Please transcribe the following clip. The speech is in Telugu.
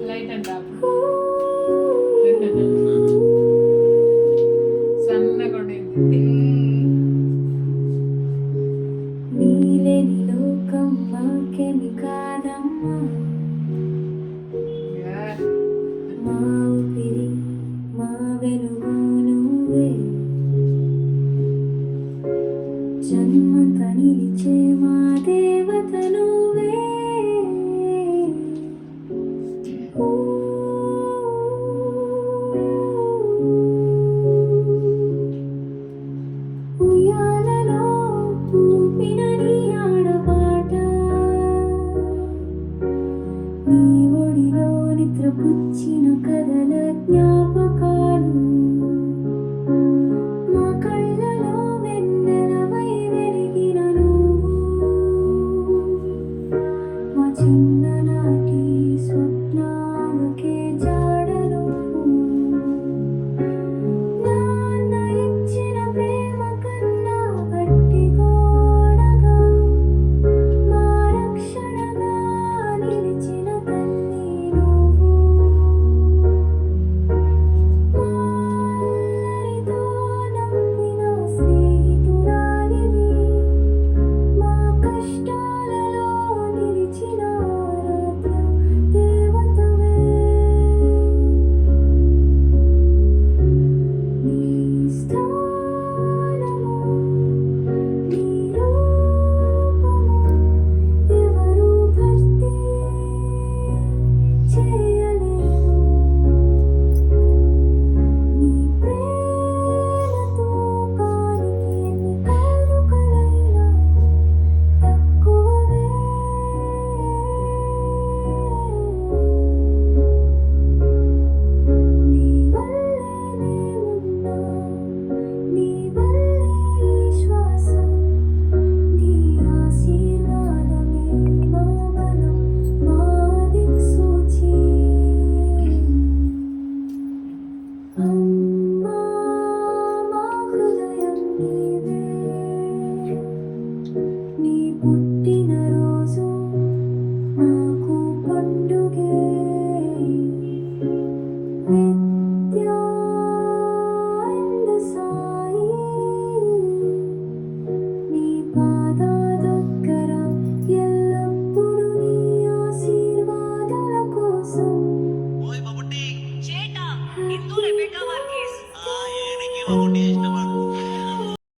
లైట్ అంట నీలేని లోకం మాకేమి కాదమ్మా, మా ఊపిరి మా వెలుగు నువ్వే, జన్మంత నిలిచే మా దేవత నువ్వే. ఉయ్యాలలో ఊపిన నీ ఆడపాట, నీ ఒడిలో నిద్రపుచ్చిన కథల జ్ఞాపకాలు, మా కళ్ళలో వెన్నెలవై వెలిగిన నువ్వు, మా చిన్న